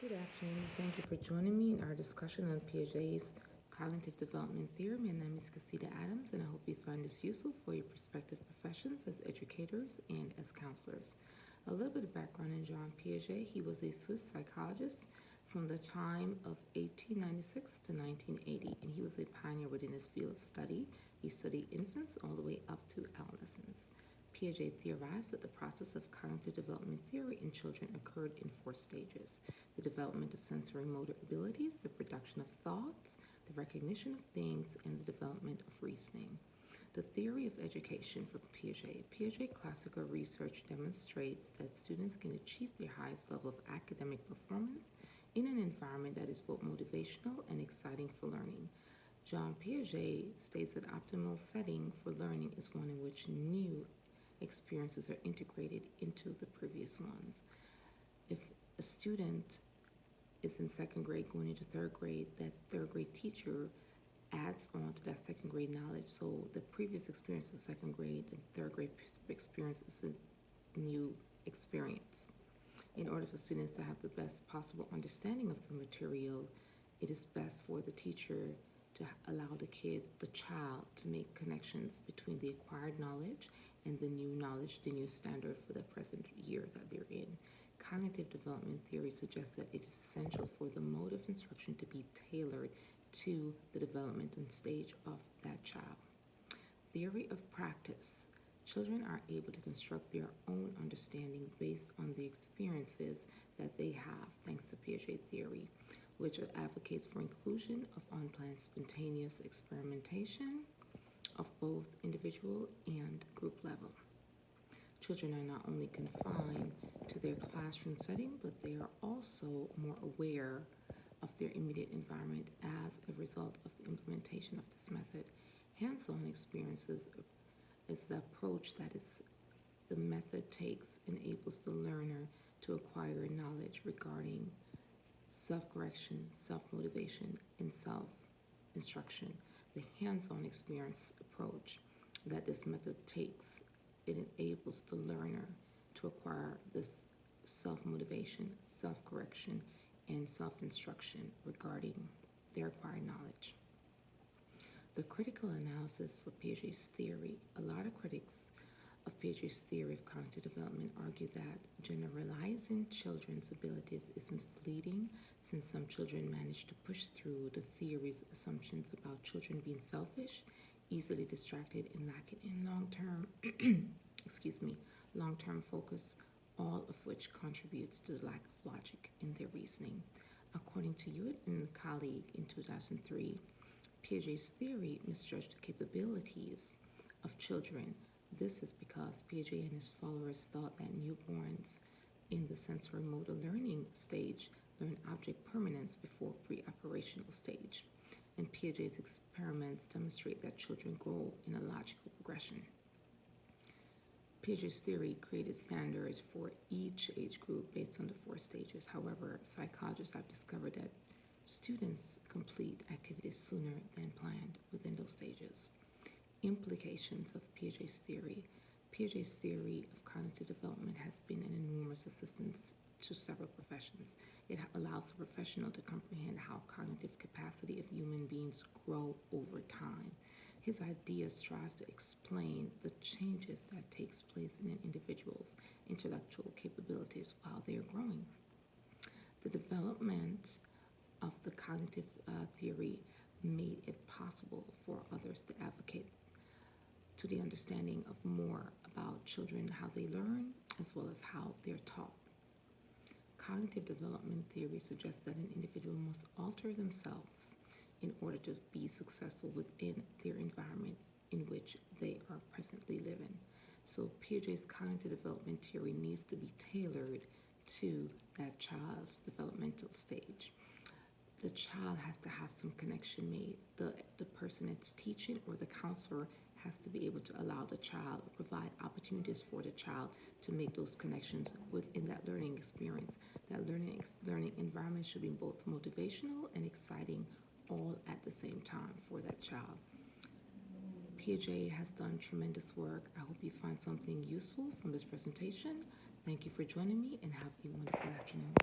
Good afternoon, and thank you for joining me in our discussion on Piaget's cognitive development theory. My name is Casita Adams, and I hope you find this useful for your prospective professions as educators and as counselors. A little bit of background on Jean Piaget. He was a Swiss psychologist from the time of 1896 to 1980, and he was a pioneer within his field of study. He studied infants all the way up to adolescents. Piaget theorized that the process of cognitive development theory in children occurred in four stages: the development of sensory motor abilities, the production of thoughts, the recognition of things, and the development of reasoning. The theory of education for Piaget. Piaget classical research demonstrates that students can achieve their highest level of academic performance in an environment that is both motivational and exciting for learning. Jean Piaget states that optimal setting for learning is one in which new experiences are integrated into the previous ones. If a student is in second grade going into third grade, that third grade teacher adds on to that second grade knowledge. So the previous experience is second grade, the third grade experience is a new experience. In order for students to have the best possible understanding of the material, it is best for the teacher to allow the child, to make connections between the acquired knowledge and the new knowledge, the new standard for the present year that they're in. Cognitive development theory suggests that it is essential for the mode of instruction to be tailored to the developmental stage of that child. Theory of practice. Children are able to construct their own understanding based on the experiences that they have, thanks to Piaget theory, which advocates for inclusion of unplanned spontaneous experimentation of both individual and group level. Children are not only confined to their classroom setting, but they are also more aware of their immediate environment as a result of the implementation of this method. Hands-on experiences is the approach that is the method takes enables the learner to acquire knowledge regarding self-correction, self-motivation, and self-instruction. The hands-on experience approach that this method takes, it enables the learner to acquire this self-motivation, self-correction, and self-instruction regarding their acquired knowledge. The critical analysis for Piaget's theory. A lot of critics of Piaget's theory of cognitive development argue that generalizing children's abilities is misleading, since some children manage to push through the theory's assumptions about children being selfish, easily distracted, and lacking in long-term focus, all of which contributes to the lack of logic in their reasoning. According to Hewitt and a colleague in 2003, Piaget's theory misjudged the capabilities of children. This is because Piaget and his followers thought that newborns in the sensory motor learning stage learn object permanence before pre-operational stage, and Piaget's experiments demonstrate that children grow in a logical progression. Piaget's theory created standards for each age group based on the four stages. However, psychologists have discovered that students complete activities sooner than planned within those stages. Implications of Piaget's theory. Piaget's theory of cognitive development has been an enormous assistance to several professions. It allows the professional to comprehend how cognitive capacity of human beings grow over time. His ideas strive to explain the changes that takes place in an individual's intellectual capabilities while they are growing. The development of the cognitive theory made it possible for others to advocate to the understanding of more about children, how they learn, as well as how they're taught. Cognitive development theory suggests that an individual must alter themselves in order to be successful within their environment in which they are presently living. So Piaget's cognitive development theory needs to be tailored to that child's developmental stage. The child has to have some connection made. The person that's teaching or the counselor has to be able to allow the child, provide opportunities for the child to make those connections within that learning experience. That learning environment should be both motivational and exciting all at the same time for that child. Piaget has done tremendous work. I hope you find something useful from this presentation. Thank you for joining me and have a wonderful afternoon.